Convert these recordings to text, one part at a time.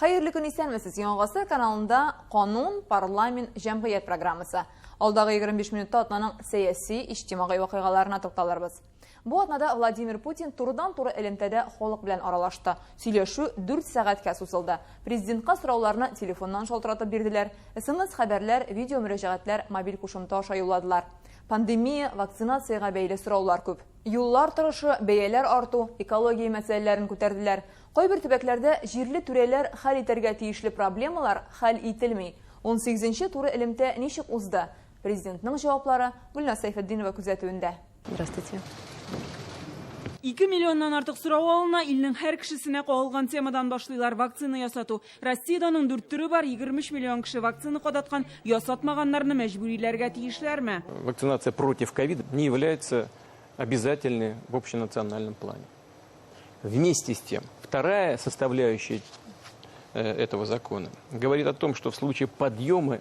Hayırlı gün istenmesiz Yoğası kanalında Qonun, Parlament, Cemiyet programısı. Alдағы 25 minutda atlanan siyasi, içtimai vakıgalarına toxtalarız. Bu atnada Vladimir Putin turudan-turu elimtede xolıq bilen aralaştı. Söyleşu 4 saatga susıldı. Prezidentqa soraullarını telefondan şoltıratып berdiler. SMS haberler, video müracaatlar, mobil kuşumta aşa yolladılar. Pandemiya, vaksinasiyaga bəyli soraullar көп. Yollar tırışı, beyələr artu, ekologiya meselelerini көтерділер. Qoy bir tübəklərdə jirli türeler hal eterge tiyişli problemalar hal etilmey. 18-ci turu elimte nişik uzda? Prezidentinin cevapları Gülnaz Sayfetdinova күзәтүендә. Здравствуйте. 2 milyondan artıq сұрау алына илнең һәр кешесенә кагылган темадан башлыйлар вакцина ясату. Россиядәнең 4 төрі бар, 23 миллион кеше вакцина кадаткан, ясатмаганнарны мәҗбүриләргә тиешләрме? Вакцинация против ковида не является обязательной в общенациональном плане. Вместе с тем, вторая составляющая этого закона говорит о том, что в случае подъема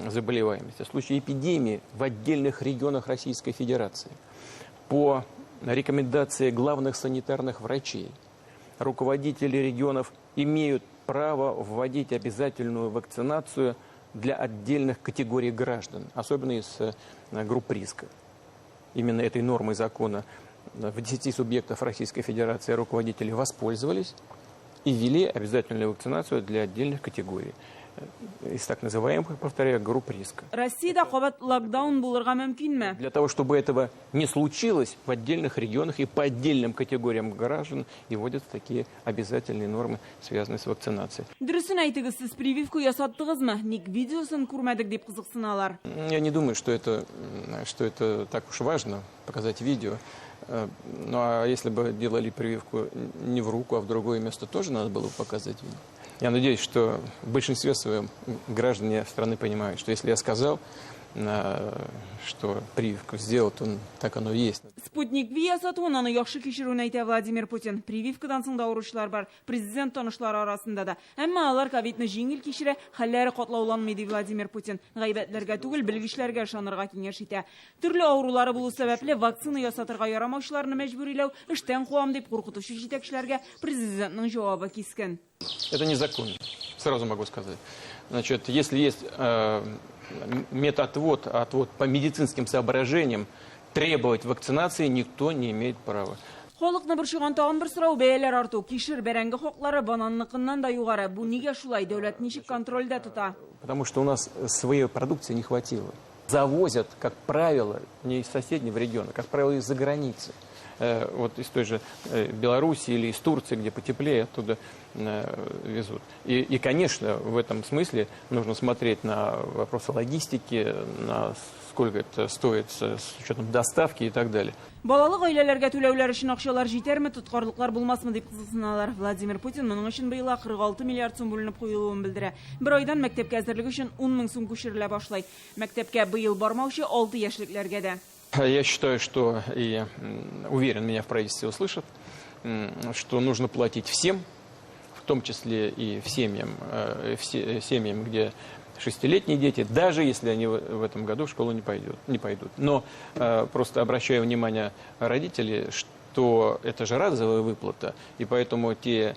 заболеваемости, в случае эпидемии в отдельных регионах Российской Федерации по рекомендации главных санитарных врачей руководители регионов имеют право вводить обязательную вакцинацию для отдельных категорий граждан, особенно из групп риска. Именно этой нормой закона в 10 субъектов Российской Федерации руководители воспользовались и ввели обязательную вакцинацию для отдельных категорий. Из так называемых, повторяю, групп риска. Россияда кабат локдаун булырга мөмкинме? Для того, чтобы этого не случилось, в отдельных регионах и по отдельным категориям граждан и вводятся такие обязательные нормы, связанные с вакцинацией. Дөресен әйтегез, сез прививку ясаттыгызмы? Ник видеосын күрмәдек дип кызыксыналар. Я не думаю, что это так уж важно, показать видео. Ну а если бы делали прививку не в руку, а в другое место, тоже надо было бы показать видео. Я надеюсь, что в большинстве своем граждане страны понимают, что если я сказал, что прививку сделал, то так оно и есть. Спутник Ви ясатуын аны яхшы кичерүен әйтә Владимир Путин. Прививкадан соң да авыручылар бар, президент танышлары арасында да. Әмма алар ковидны җиңел кичерә, хәлләре катлауланмый ди Владимир Путин. Гайбәтләргә түгел, белгечләргә ышанырга киңәш итә. Төрле авырулары булу сәбәпле вакцина ясатырга ярамаучыларны мәҗбүриләү, эштән куам дип куркытучы җитәкчеләргә президентның җавабы кискен. Это незаконно, сразу могу сказать. Значит, если есть отвод по медицинским соображениям, требовать вакцинации никто не имеет права. Халыкны борчыган тагын бер сорау бәяләр арту. Кишер бәрәңге хаклары бананныкыннан да югары. Бу нигә шулай? Дәүләт ничек контрольдә тута? Потому что у нас своей продукции не хватило. Завозят, как правило, не из соседнего региона, как правило, из-за границы. Вот из той же Беларуси или из Турции, где потеплее, оттуда везут. И, конечно, в этом смысле нужно смотреть на вопросы логистики, на сколько это стоит с учетом доставки и так далее. Балалы гаиләләргә түләүләр өчен акчалар җитәрме, тоткарлыклар булмасмы дип кызыксыналар. Владимир Путин моның өчен быел 46 миллиард сум бүленеп куелуын белдерә. Бер айдан мәктәпкә әзерлек өчен 10 мең сум күчерелә башлай. Мәктәпкә быел бармаучы 6 яшьлекләргә дә. Я считаю, что, и уверен, меня в правительстве услышат, что нужно платить всем, в том числе и семьям, где 6-летние дети, даже если они в этом году в школу не пойдут. Но просто обращаю внимание родителей, что это же разовая выплата, и поэтому те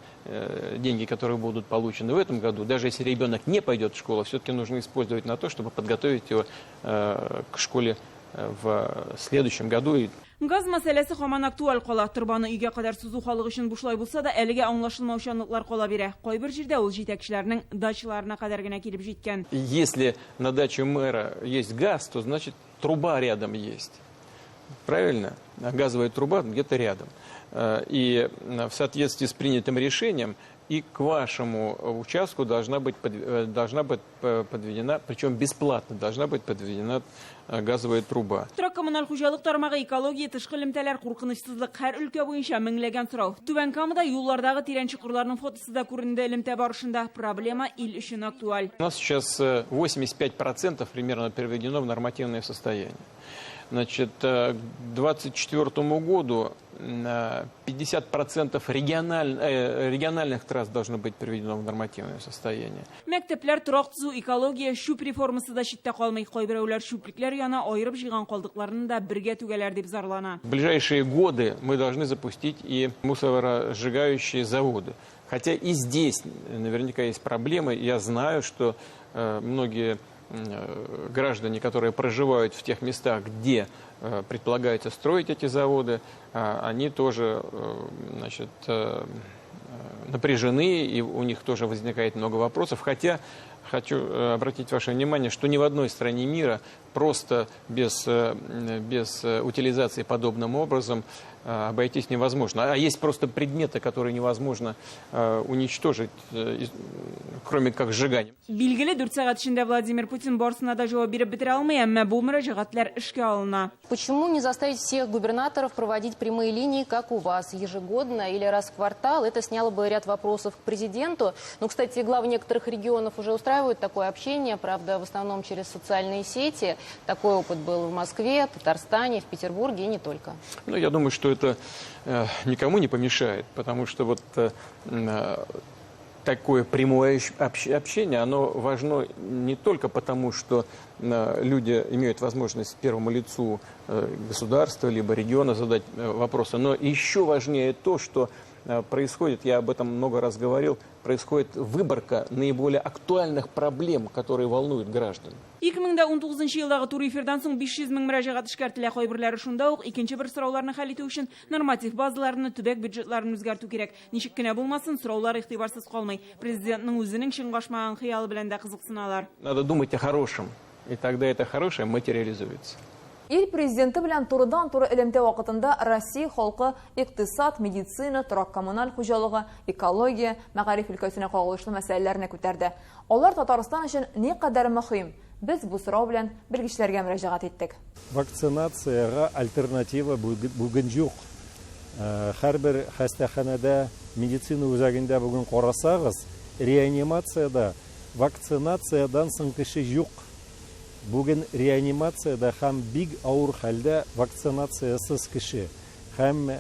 деньги, которые будут получены в этом году, даже если ребенок не пойдет в школу, все-таки нужно использовать на то, чтобы подготовить его к школе в следующем году. Газ мәсьәләсе һаман актуаль кала. Торбаны өйгә кадәр сузу халык өчен бушлай булса да, әлегә аңлашылмаучанлыклар кала бирә. Кайбер җирдә ул җитәкчеләрнең дачаларына кадәр генә килеп җиткән. Если на даче мэра есть газ, то значит труба рядом есть. Правильно? Газовая труба где-то рядом. И в соответствии с принятым решением и к вашему участку должна быть подведена, причем бесплатно, должна быть подведена газовая труба. Коммуналь хуҗалык тармагы экология, тышкы элемтәләр, куркынычсызлык һәр өлкә буенча меңләгән сорау. Түбән Камада юллардагы тирән чокырларның фотосы да күренде элемтә барышында. Проблема ил өчен актуаль. У нас сейчас 85% примерно переведено в нормативное состояние. Значит, к 2024 году 50% региональных трасс должно быть приведено в нормативное состояние. Мәктәпләр торак төзү, экология, шүп реформасы да читтә калмый. Кайберәүләр шүплекләр яна аерып җыйган калдыкларны да бергә түгәләр дип зарлана. В ближайшие годы мы должны запустить и мусоросжигающие заводы. Хотя и здесь наверняка есть проблемы. Я знаю, что многие граждане, которые проживают в тех местах, где предполагается строить эти заводы, они тоже, значит, напряжены, и у них тоже возникает много вопросов. Хотя хочу обратить ваше внимание, что ни в одной стране мира просто без утилизации подобным образом обойтись невозможно. А есть просто предметы, которые невозможно уничтожить, кроме как сжиганием. Билгеле 4 сәгать içinde Владимир Путин барысына да җавап биреп бетерә алмый, әмма бу мөрәҗәгатьләр эшкә алына. Почему не заставить всех губернаторов проводить прямые линии, как у вас, ежегодно или раз в квартал? Это сняло бы ряд вопросов к президенту. Ну, кстати, главы некоторых регионов уже устраивают такое общение, правда, в основном через социальные сети. Такой опыт был в Москве, Татарстане, в Петербурге и не только. Ну, я думаю, что это никому не помешает, потому что вот такое прямое общение, оно важно не только потому, что люди имеют возможность первому лицу государства либо региона задать вопросы, но еще важнее то, что происходит, я об этом много раз говорил, происходит выборка наиболее актуальных проблем, которые волнуют граждан. 2019 елдагы тур эфирдан соң 500 мең мөрәҗәгать эшкәртелә, кайберләре шунда ук икенче бер сорауларны хәл итү өчен норматив базаларны, төбәк бюджетларын үзгәртү кирәк. Ничек кенә булмасын, сораулар игътибарсыз калмый. Президентның үзенең чыңгашмаган хыялы белән дә кызыксыналар. Надо думать о хорошем, и тогда это хорошее материализуется. Ил президенты белән турыдан-туры элемтә вакытында Россия халкы икътисад, медицина, торак коммуналь хуҗалыгы, экология, мәгариф өлкәсенә кагылышлы мәсьәләләрне күтәрде. Алар Татарстан өчен никадәр мөһим. Без бу сорау белән белгечләргә мөрәҗәгать иттек. Вакцинацияга альтернатива бүген юк. Һәрбер хастаханәдә медицина үзәгендә бүген карасагыз, реанимациядә вакцинациядан соң кеше юк. Бүген реанимациядә һәм бик авыр хәлдә вакцинациясыз кеше. Һәм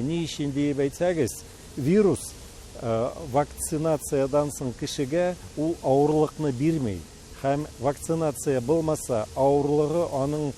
ни өчен дип әйтсәгез, вирус вакцинациядан соң кешегә ул авырлыкны бирмәй. Һәм вакцинация булмаса, авырлыгы аның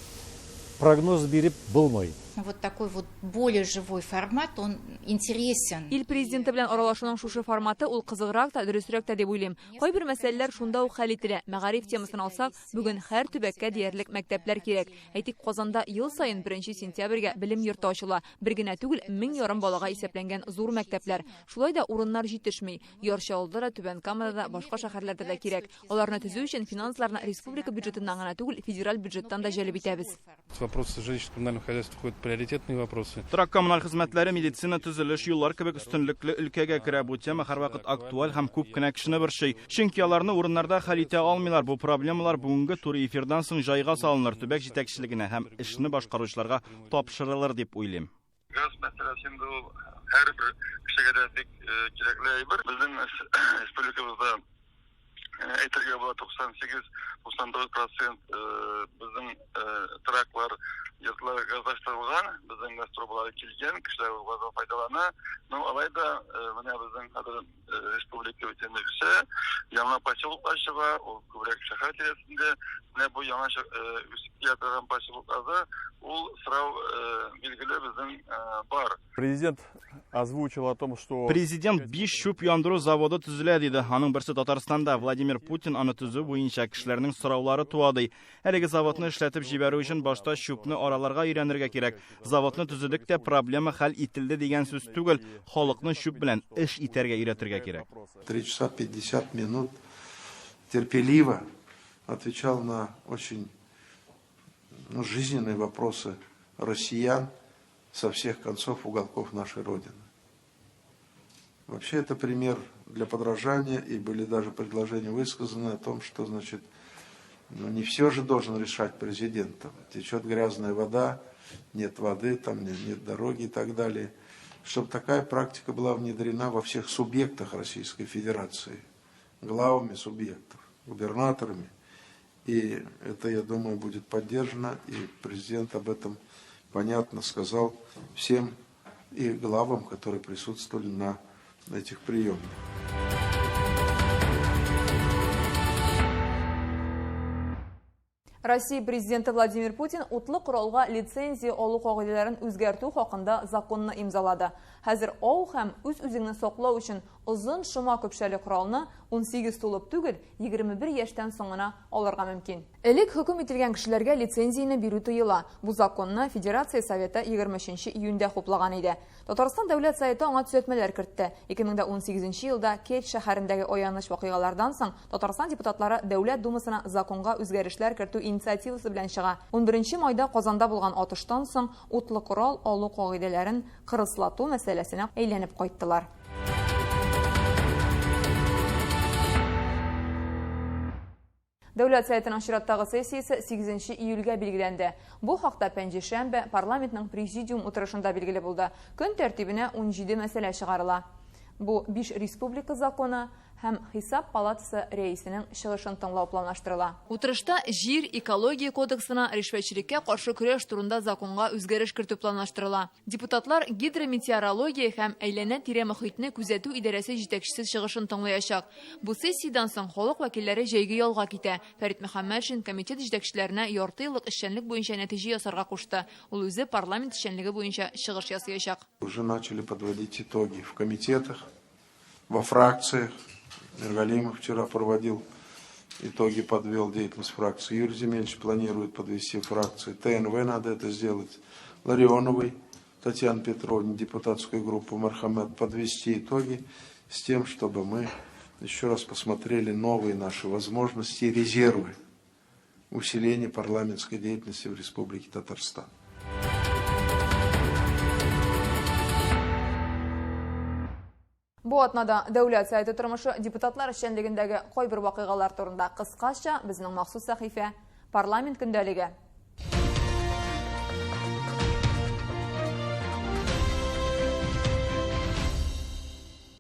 прогноз биреп булмый. Вот такой вот более живой формат, он интересен. Ил президенты белән аралашуның шушы форматы ул кызыграк та, дөресрәк тә дип уйлыйм. Кайбер мәсьәләләр шунда ук хәл ителә. Мәгариф темасын алсак, бүген һәр төбәккә диярлек мәктәпләр кирәк. Әйтик, Казанда ел сайын 1 сентябрьгә белем йорты ачыла. Бер генә түгел, 1000 ярым балага исәпләнгән зур мәктәпләр. Шулай да урыннар җитешми. Ярчалда да, Түбән Камада да, башка шәһәрләрдә дә кирәк. Аларны төзү өчен финансларны республика бюджетыннан гына түгел, федераль бюджеттан да җәлеп итәбез. Вопросы жилищно-коммунального хозяйства входят в приоритетные вопросы. Торак коммуналь хезмәтләре, медицина, төзелеш, юллар кебек өстенлекле өлкәгә керә. Бу тема һәрвакыт актуаль һәм күп кенә кешене борчый. Чөнки аларны урыннарда хәл итә алмыйлар. Бу проблемалар бүгенге тур эфирдан соң җайга салыныр, төбәк җитәкчелегенә һәм эшне башкаручыларга тапшырылыр дип уйлыйм. Газ мәсьәләсе инде ул һәрбер кешегә дә бик кирәкле әйбер. Безнең республикабызда әйтергә була 98-99% безнең тораклар йортлар газлаштырылган, безнең газ трубалары килгән, кешеләр газдан файдалана. Ну, алай да менә безнең хәзер республика үтәне үсә, яңа поселоклар чыга, ул күбрәк шәһәр тирәсендә. Менә бу яңа үсеп килә торган поселокларда ул сорау билгеле безнең бар. Президент озвучил о том, что... Президент 5 шүп яндыру заводы төзелә диде. Аның берсе Татарстанда. Владимир Путин аны төзү буенча кешеләрнең сораулары туады. Әлеге заводны эшләтеп җибәрү өчен башта шүпне араларга өйрәнергә кирәк. Заводны төзедек тә проблема хәл ителде дигән сүз түгел. Халыкны шүп белән эш итәргә өйрәтергә кирәк. 3 часа 50 минут терпеливо отвечал на очень жизненные вопросы россиян со всех концов уголков нашей Родины. Вообще это пример для подражания, и были даже предложения высказаны о том, что, значит, не все же должен решать президент. Там течет грязная вода, нет воды, там нет дороги и так далее. Чтобы такая практика была внедрена во всех субъектах Российской Федерации, главами субъектов, губернаторами И это, я думаю, будет поддержано. И президент об этом понятно сказал всем и главам, которые присутствовали на этих приемах. Россия президенті Владимир Путин утлы құралға лицензия алу қағидаларын үзгәрту хақында законны имзалады. Хәзер ау һәм үз-үзеңне саклау өчен озын шома көпшәле құралны 18 тулып түгел, 21 яшьтән соңына алырга мөмкин. Элек хөкем ителгән кешеләргә лицензияны бирү тыела. Бу законны Федерация Советы 23 июньдә хуплаган иде. Татарстан дәүләт советы аңа төзәтмәләр кертте. 2018 елда Керчь шәһәрендәге аяныч вакыйгалардан соң Татарстан депутатлары Дәүләт Думасына законга үзгәрешләр кертү инициативасы белән чыга. 11 майда Казанда булган атыштан соң утлы корал алу кагыйдәләрен кырыслату мәсьәләсенә әйләнеп кайттылар. Дәүләт советының чираттагы сессиясе 8 июльгә билгеләнде. Бу хакта пәнҗешәмбе парламентның президиум утырышында билгеле булды. Көн тәртибенә 17 мәсьәлә чыгарыла. Бу 5 республика законы һәм Хисап палатасы рәисенең чыгышын тыңлау планлаштырыла. Утырышта җир экология кодексына ришвәтчелеккә каршы көрәш турында законга үзгәреш кертү планлаштырыла. Депутатлар гидрометеорология һәм әйләнә-тирә мөхитне күзәтү идарәсе җитәкчесе чыгышын тыңлаячак. Бу сессиядан соң халык вәкилләре җәйге ялга китә. Фәрит Мөхәммәтшин комитет җитәкчеләренә ярты еллык эшчәнлек буенча нәтиҗә ясарга кушты. Ул үзе парламент эшчәнлеге буенча чыгыш ясаячак. Уже начали подводить итоги в комитетах, во фракциях. Миргалимов вчера проводил итоги, подвел деятельность фракции. Юрий Земельевич планирует подвести фракции. ТНВ надо это сделать. Ларионовой Татьяне Петровне, депутатскую группу Мархамед, подвести итоги с тем, чтобы мы еще раз посмотрели новые наши возможности и резервы усиления парламентской деятельности в Республике Татарстан. Бу атнада дәүләт советы тормышы депутатлар эшчәнлегендәге кайбер вакыйгалар турында кыскача безнең махсус сәхифә парламент көндәлеге.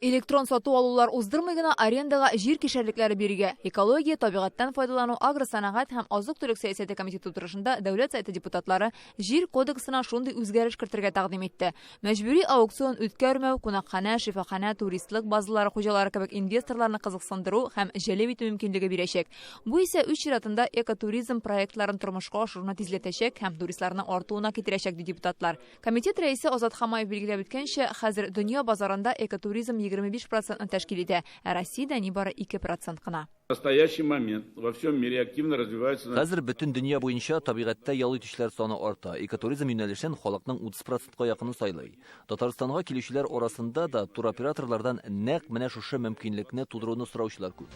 Электрон сату алулар уздырмый гына арендага җир кишәрлекләре бирергә. Экология, табигатьтән файдалану, агросәнәгать һәм азык-төлек сәясәте комитеты утырышында дәүләт советы депутатлары җир кодексына шундый үзгәреш кертергә тәкъдим итте. Мәҗбүри аукцион үткәрмәү, кунакханә, шифаханә, туристлык базалары хуҗалары кебек инвесторларны кызыксындыру һәм җәлеп итү мөмкинлеге бирәчәк. Бу исә үз чиратында экотуризм проектларын тормышка ашыруны тизләтәчәк һәм туристларны артуына китерәчәк ди депутатлар. Комитет рәисе Азат Хамаев билгеләп үткәнчә, хәзер дөнья базарында экотуризм 25% тәшкил итә, ә Россиядә нибары 2% кына. В настоящий момент во всем мире активно развивается... Хәзер бөтен дөнья буенча табигатьтә ял итүчеләр саны арта. Экотуризм юнәлешен халыкның 30%-ка якыны сайлый. Татарстанга килүчеләр арасында да туроператорлардан нәкъ менә шушы мөмкинлекне тудыруны сораучылар күп.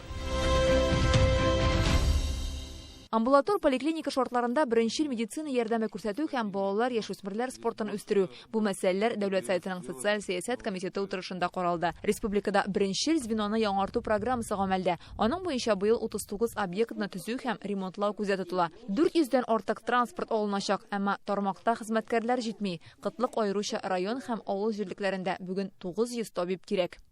Амбулатор поликлиника шартларында беренчел медицина ярдәме күрсәтү һәм балалар, яшүсмерләр спортын үстерү. Бу мәсьәләләр Дәүләт советының социаль сәясәт комитеты утырышында каралды. Республикада беренчел звеноны яңарту программасы гамәлдә. Аның буенча быел 39 объектны төзү һәм ремонтлау күздә тотыла. 400дән артык транспорт алыначак, әмма тармакта хезмәткәрләр җитми. Кытлык аеруча район һәм авыл җирлекләрендә бүген 900 табиб кирәк.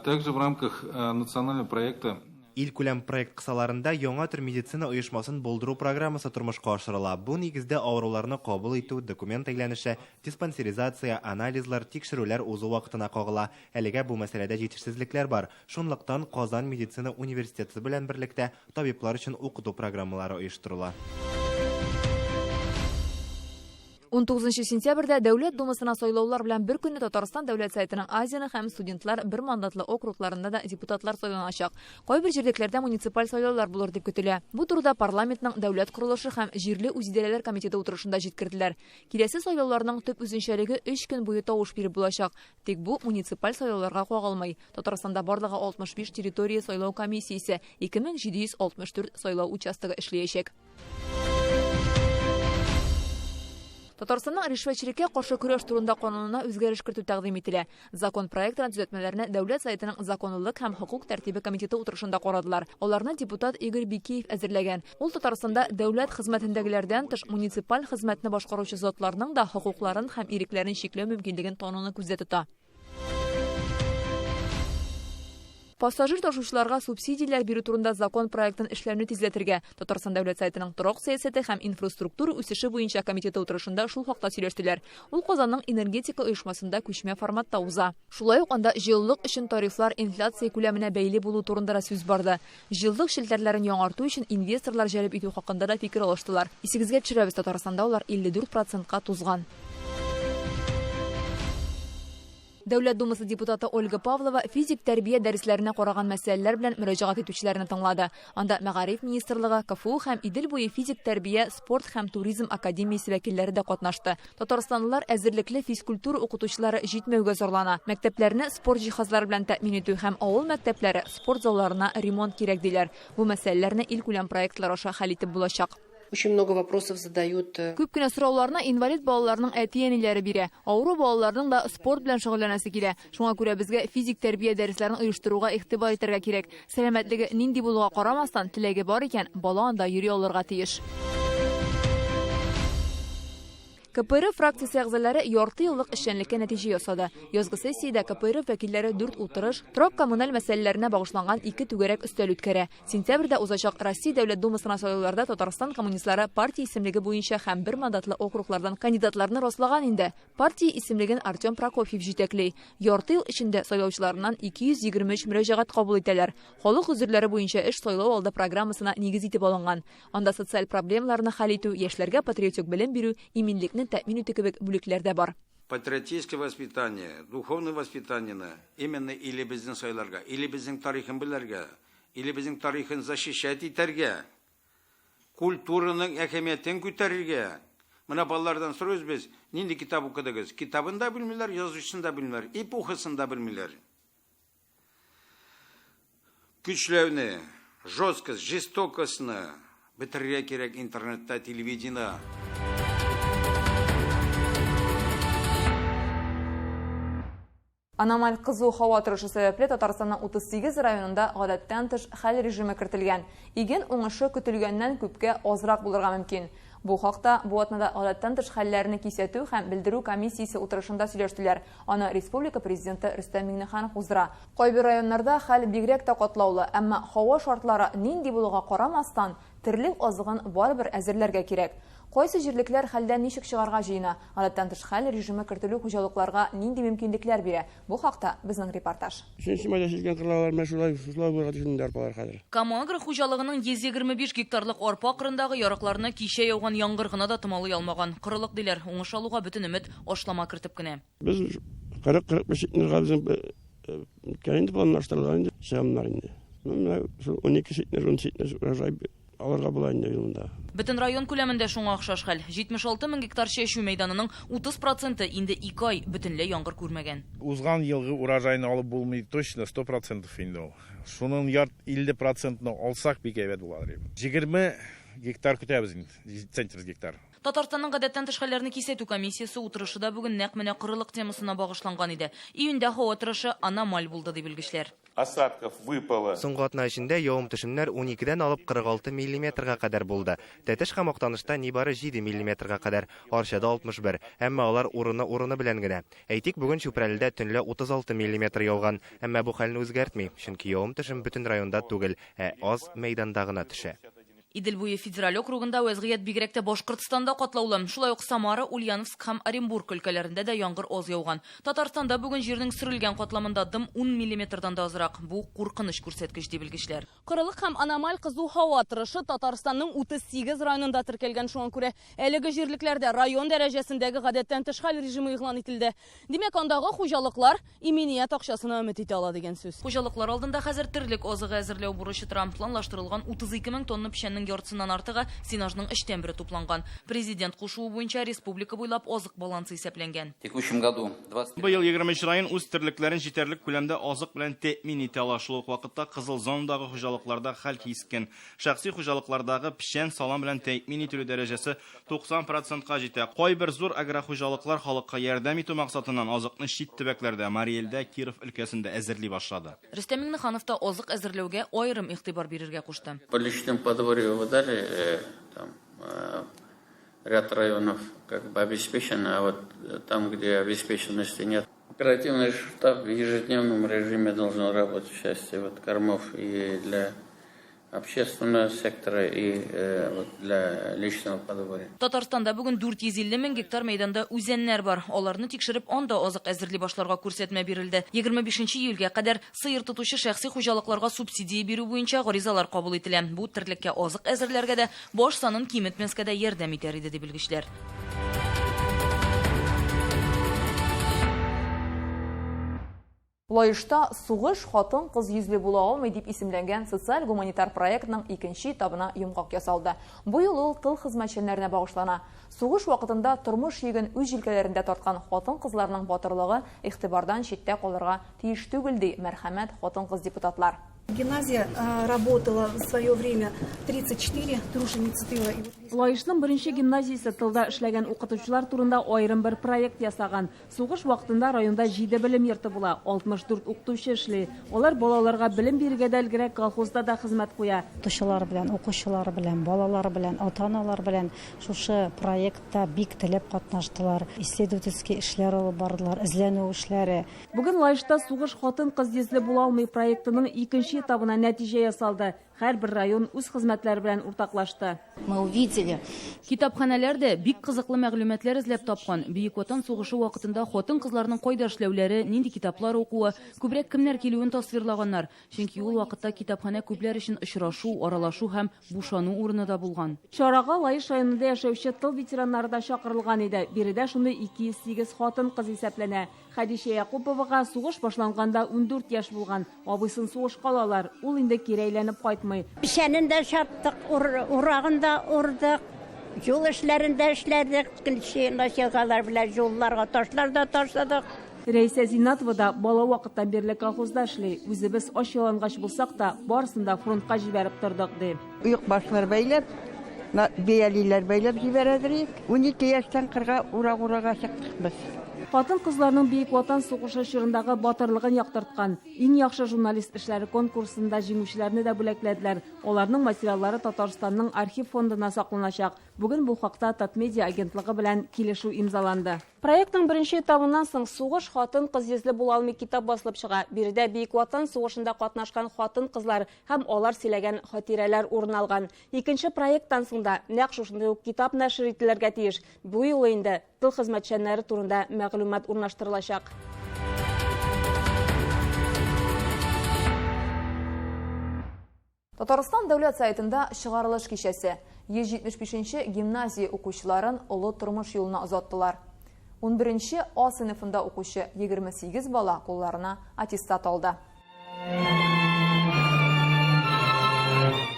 Также в рамках национального проекта Ил күләм проект кысаларында яңа төр медицина оешмасын булдыру программасы тормышка ашырыла. Бу нигездә авыруларны кабул итү, документ әйләнеше, диспансеризация, анализлар, тикшерүләр узу вакытына кагыла. Әлегә бу мәсьәләдә җитешсезлекләр бар. Шунлыктан Казан медицина университеты белән берлектә табиблар өчен укыту программалары оештырыла. 19 сентябрьдә Дәүләт Думасына сайлаулар белән бер көнне Татарстан Дәүләт советының Азияны һәм студентлар бер мандатлы округларында да депутатлар сайланачак. Кайбер җирлекләрдә муниципаль сайлаулар булыр дип көтелә. Бу турыда парламентның дәүләт курылышы һәм җирле үзидарәләр комитеты утырышында җиткерделәр. Киләсе сайлауларның төп үзенчәлеге 3 көн буе тавыш биреп булачак. Тик бу муниципаль сайлауларга кагылмый. Татарстанда барлыгы 65 территория сайлау комиссиясе, 2764 сайлау участогы эшләячәк. Татарстанның ришвәтчелеккә каршы көрәш турында канунына үзгәреш кертү тәкъдим ителә. Закон проектына төзәтмәләрне Дәүләт советының законлылык һәм хокук тәртибе комитеты утырышында карадылар. Аларны депутат Игорь Бикеев әзерләгән. Ул Татарстанда дәүләт хезмәтендәгеләрдән тыш муниципаль хезмәтне башкаручы затларның да хокукларын һәм ирекләрен чикләү мөмкинлеген тануны күздә тота. Пассажир ташучыларга субсидиялар бирү турында закон проектын эшләүне тизләтергә Татарстан дәүләт сайтының торак сәясәте һәм инфраструктура үсеше буенча комитеты утырышында шул хакта сөйләштеләр. Ул Казанның энергетика оешмасында күчмә форматта уза. Шулай ук анда җылылык өчен тарифлар инфляция күләменә бәйле булу турында сүз барды. Җылылык челтәрләрен яңарту өчен инвесторлар җәлеп итү хакында да фикер алыштылар. Исегезгә төшерәбез, Татарстанда улар 54%-ка тузган. Дәүләт Думасы депутаты Ольга Павлова физик тәрбия дәресләренә караган мәсьәләләр белән мөрәҗәгать итүчеләрне тыңлады. Анда Мәгариф министрлыгы, КФУ һәм Идел буе физик тәрбия, спорт һәм туризм академиясе вәкилләре дә катнашты. Татарстанлылар әзерлекле физкультура укытучылары җитмәүгә зарлана. Мәктәпләрне спорт җиһазлары белән тәэмин итү һәм авыл мәктәпләре спорт залларына ремонт кирәк диләр. Бу мәсьәләләрне илкүләм проектлар аша хәл итеп булачак. Очень много вопросов задают. Күп кенә сорауларны инвалид балаларның әти-әниләре бирә. Авыру балаларның да спорт белән шөгыльләнәсе килә. Шуңа күрә безгә физик тәрбия дәресләрен оештыруга игътибар итәргә кирәк. Сәламәтлеге нинди булуга карамастан, теләге бар икән, бала анда йөри алырга тиеш. КПР фракциясе әгъзалары ярты еллык эшчәнлеккә нәтиҗә ясады. Язгы сессиядә КПР вәкилләре 4 утырыш, торак-коммуналь мәсьәләләренә багышланган 2 түгәрәк өстәл үткәрә. Сентябрьдә узачак Россия Дәүләт Думасына сайлауларда Татарстан коммунистлары партия исемлеге буенча һәм 1 мандатлы округлардан кандидатларны раслаган инде. Партия исемлеген Артем Прокофьев җитәкли. Ярты ел эчендә сайлаучыларыннан 223 мөрәҗәгать кабул итәләр. Халык үзүрләре буенча эш сайлау алды программасына нигез итеп алынган. Анда социаль проблемаларны хәл итү, яшьләргә патриотик белем бирү, иминлекне тәэмин итү кебек бүлекләр дә бар. Патриотическое воспитание, духовное воспитание именно или безнең сайларга, или безнең тарихын белергә, или безнең тарихын защищать итәргә, культураның әһәмиятен күтәрергә. Менә балалардан сорыйбыз без, нинди китап укыдыгыз? Китабын да белмиләр, язучысын да белмиләр, эпохасын да белмиләр. Көчләүне, жесткость, жестокостьны бетерергә кирәк интернетта, телевидениеда. Аномаль кызу һава торышы сәбәпле Татарстанның 38 районында гадәттән тыш хәл режимы кертелгән. Иген уңышы көтелгәннән күпкә азрак булырга мөмкин. Бу хакта бу атнада гадәттән тыш хәлләрне кисәтү һәм белдерү комиссиясе утырышында сөйләштеләр. Аны республика президенты Рөстәм Миңнеханов уздыра. Кайбер районнарда хәл бигрәк тә катлаулы, әмма һава шартлары нинди булуга карамастан, терлек азыгын барыбер әзерләргә кирәк. Кайсы җирлекләр хәлдән ничек чыгарга җыена? Гадәттән тыш хәл режимы кертелү хуҗалыкларга нинди мөмкинлекләр бирә? Бу хакта безнең репортаж. Камагра хуҗалыгының 125 гектарлык арпа кырындагы ярыкларны кичә яуган яңгыр гына да томалый алмаган. Кырылык диләр, уңыш алуга бөтен өмет ашлама кертеп кенә. Без 40-45 сентнерга безнең кәенде планлаштырылган инде, чамнар инде. Менә 12 сентнер, 10 сентнер урожай алырга була инде елында. Бөтен район күләмендә шуңа охшаш хәл. 76 мең гектар чәчү мәйданының 30% инде 2 ай бөтенләй яңгыр күрмәгән. Узган елгы урожайны алып булмый точно 100% инде ул. Шуның 50%-ны алсак бик әйбәт булыр. 20 гектар көтәбез инде, центр гектар. Татарстанның гадәттән тыш хәлләрне кисәтү комиссиясе утырышында бүген нәкъ менә кырылык темасына багышланган иде. Июньдә һава торышы аномаль булды дип белгечләр. Осадков выпало. Соңгы атна эчендә явым-төшемнәр 12-дән алып 46 мм-га кадәр булды. Тәтеш һәм Актанышта нибары 7 мм-га кадәр, Арчада 61, әмма алар урыны белән генә. Әйтик, бүген Чүпрәледә төнлә 36 мм яуган, әмма бу хәлне үзгәртми, чөнки явым-төшем бөтен районда түгел, аз мәйданда гына төшә. Идел буе федераль округында вазгыять бигрәк тә Башкортстанда катлаулы. Шулай ук Самара, Ульяновск һәм Оренбург өлкәләрендә дә яңгыр аз яуган. Татарстанда бүген җирнең сөрелгән катламында дым 10 мм-дан да азрак. Бу куркыныч күрсәткеч дип белгечләр. Кырылык һәм аномаль кызу һава торышы Татарстанның 38 районында теркәлгән, шуңа күрә әлеге җирлекләрдә район дәрәҗәсендәге гадәттән тыш хәл режимы игълан ителде. Димәк, андагы хуҗалыклар именият акчасына өмет итә ала дигән сүз. Хуҗалыклар алдында хәзер терлек азыгы әзерләү бурычы планлаштырылган 32 мең тонна печәннең яртысыннан артыгы сенажның эштән бире тупланган. Президент кушуы буенча республика буйлап азык балансы исәпләнгән. Быел 23 район үз терлекләрен җитәрлек күләмдә азык белән тәэмин итә ала. Шул ук вакытта кызыл зонадагы хуҗалыкларда хәл кискен. Шәхси хуҗалыклардагы печән, салам белән тәэмин итү дәрәҗәсе 90%-ка җитә. Кайбер зур агрохуҗалыклар халыкка ярдәм итү максатыннан азыкны чит төбәкләрдә, Мариэлдә, Киров өлкәсендә әзерли башлады. Рөстәм Миңнеханов та азык әзерләүгә аерым игътибар бирергә кушты. По личным подворью выдали, там ряд районов как бы обеспечено, а вот там, где обеспеченности нет, Оперативный штаб в ежедневном режиме должен работать в части кормов и для общественного сектора и для личного подворья. Татарстанда бүген 450 мең гектар мәйданда үзәннәр бар. Аларны тикшереп, анда азык әзерли башларга күрсәтмә бирелде. 25 июльгә кадәр сыер тотучы шәхси хуҗалыкларга субсидия бирү буенча гаризалар кабул ителә. Бу терлеккә азык әзерләргә дә баш санын киметмәскә дә ярдәм итәр иде, ди белгечләр. Лайышта сугыш хатын кыз йөзле була алмый дип исемләнгән социаль-гуманитар проектның икенче этабына йомгак ясалды. Бу юлы ул тыл хезмәтчеләренә багышлана. Сугыш вакытында тормыш йөген үз җилкәләрендә тарткан хатын-кызларның батырлыгы игътибардан читтә калырга тиеш түгел, ди мәрхәмәт хатын-кыз депутатлар. Гимназия работала в свое время 34 труженицы тыла. Лайышның беренче гимназиясе тылда эшләгән укытучылар турында аерым бер проект ясаган. Сугыш вакытында районда 7 белем йорты була, 64 укытучы эшли. Алар балаларга белем бирергә дә элгәрәк колхозда да хезмәт куя. Укытучылар белән, укучылар белән, балалар белән, ата-аналар белән шушы проектта бик теләп катнаштылар. Исследовательский эшләр алып бардылар, эзләнү эшләре. Бүген Лайышта сугыш хатын-кыз йөзле була алмый проектының икенче этабына нәтиҗә ясалды. Һәрбер район үз хезмәтләре белән уртаклашты. Мы увидели. Китапханәләрдә бик кызыклы мәгълүматлар эзләп тапкан. Бөек Ватан сугышы вакытында хатын-кызларның кайда эшләүләре, нинди китаплар укуы, күбрәк кемнәр килүен тасвирлаганнар. Чөнки ул вакытта китапханә күпләр өчен очрашу, аралашу һәм бушану урыны да булган. Чарага Лайыш районында яшәүче тыл ветераннары да чакырылган иде. Биредә шундый 208 хатын-кыз исәпләнә. Хәдичә Якуповага сугыш башланганда 14 яшь булган. Абыйсын сугышка алалар. Ул инде кире әйләнеп кайтмый. Пешәнендә чаптык, урагында урдык, юл эшләрендә эшләдек, началгалар белән юлларга ташлар да ташладык. Рәйсә Зинатова да бала вакыттан бирле колхозда эшли. Үзебез аш ялангач булсак та, барысында фронтка җибәреп тордык, ди. Уйык башлар бәйләп, биялиләр бәйләп җибәрәдер. 12 яшьтән 40 урага чыктык без. Хатын-кызларның Бөек Ватан сугышы чорындагы батырлыгын яктырткан, иң яхшы журналист эшләре конкурсында җиңүчеләрне дә бүләкләделәр. Аларның материаллары Татарстанның архив фондына сакланачак. Бүген бу хакта Татмедиа агентлыгы белән килешү имзаланды. Проектның беренче этабыннан соң сугыш хатын-кыз йөзле була алмый китап басылып чыга. Биредә Бөек Ватан сугышында катнашкан хатын-кызлар һәм алар сөйләгән хатирәләр урын алган. Икенче проекттан соң да нәкъ шушындый ук китап нәшер ителергә тиеш. Бу юлы инде тыл хезмәтчәннәре турында мәгълүмат урнаштырылачак. Татарстан дәүләт сайтында чыгарылыш кичәсе 175-нче гимназия укучыларын олы тормыш юлына озаттылар. 11-нче А сыйныфында укучы 28 бала кулларына аттестат алды.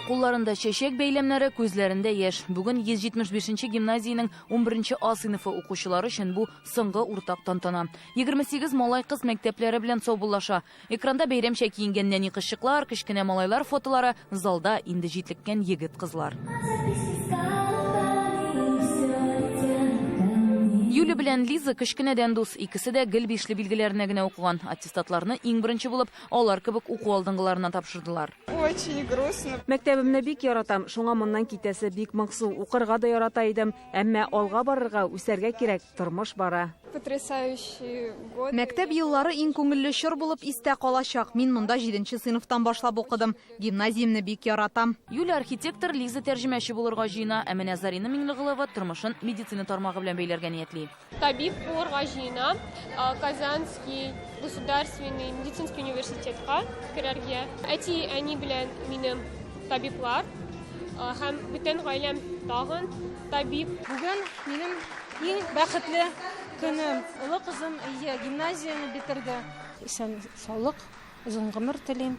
Кулларында чәчәк бәйләмнәре, күзләрендә яшь. Бүген 175-нче гимназиянең 11-нче А сыйныфы укучылары өчен бу соңгы уртак тантана. 28 малай кыз мәктәпләре белән саубуллаша. Экранда бәйрәмчә киенгән нәни кызчыклар, кечкенә малайлар фотолары, залда инде җитлеккән егет-кызлар. Юля белән Лиза кечкенәдән дус, икесе дә гел бишле билгеләренә генә укыган. Аттестатларны иң беренче булып алар кебек уку алдынгыларына тапшырдылар. Очень грустно. Мәктәбемне бик яратам, шуңа моннан китәсе бик моңсу. Укырга да ярата идем, әмма алга барырга, үсәргә кирәк, тормыш бара. Потрясающий год. Мәктәп еллары иң күңелле чор булып истә калачак. Мин монда 7-нче сыйныфтан башлап укыдым. Гимназиямны бик яратам. Юля архитектор, Лиза тәрҗемәче булырга җыена, ә менә Зарина Миңлегылова тормышын медицина тармагы белән бәйләргә ниятли. Табиб булырга җыена, Казанский государственный медицинский университетка керергә. Әни белән минем табиблар һәм бүтән гаиләм тагын табиб. Бүген минем иң бәхетле көнем. Улы кызым гимназияны битерде. Исән саулык, озын гомер телим.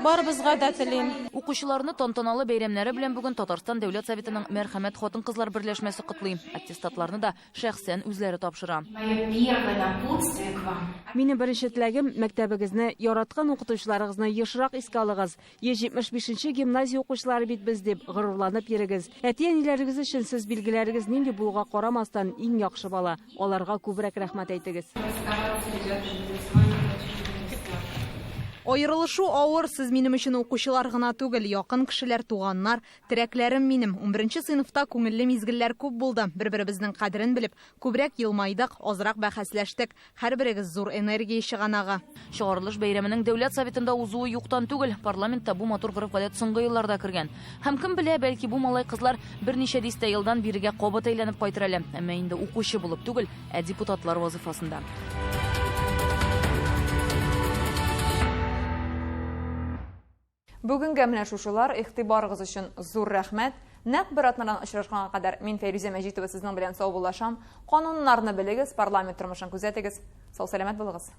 Барыбызга да телим. Укучыларны тантаналы бәйрәмнәре белән бүген Татарстан Дәүләт Советының мәрхәмәт хатын-кызлар берләшмәсе котлый. Аттестатларны да шәхсән үзләре тапшыра. Минем беренче теләгем мәктәбегезне, яраткан укытучыларыгызны ешрак искә алыгыз. 175-нче гимназия укучылары бит без дип горурланып йөрегез. Әти-әниләрегез өчен сез билгеләрегез нинди булуга карамастан иң яхшы бала. Аларга күбрәк рәхмәт әйтегез. Айырылышу авыр, сез минем өчен укучылар гына түгел, якын кешеләр, туганнар, терәкләрем минем. 11нче сыйныфта күңелле мизгелләр күп булды. Бер-беребезнең кадерен белеп, күбрәк елмайдык, азрак бәхәсләштек. Һәрберегез зур энергия чыганагы. Чыгарылыш бәйрәменең дәүләт советында узуы юктан түгел, парламентта бу матур гореф-гадәт соңгы елларда кергән. Һәм кем белә, бәлки бу малай кызлар берничә дистә елдан бирегә кабат әйләнеп кайтыр әле. Әмма инде укучы булып түгел, ә депутатлар вазифасында. Бүгенге менә шушылар, игътибарыгыз өчен зур рәхмәт. Нәкъ бер атнадан очрашканга кадәр мин Фәризә Мәҗитова сезнең белән сау булашам. Кануннарны белегез, парламент тормышын күзәтегез. Сау-сәламәт булыгыз.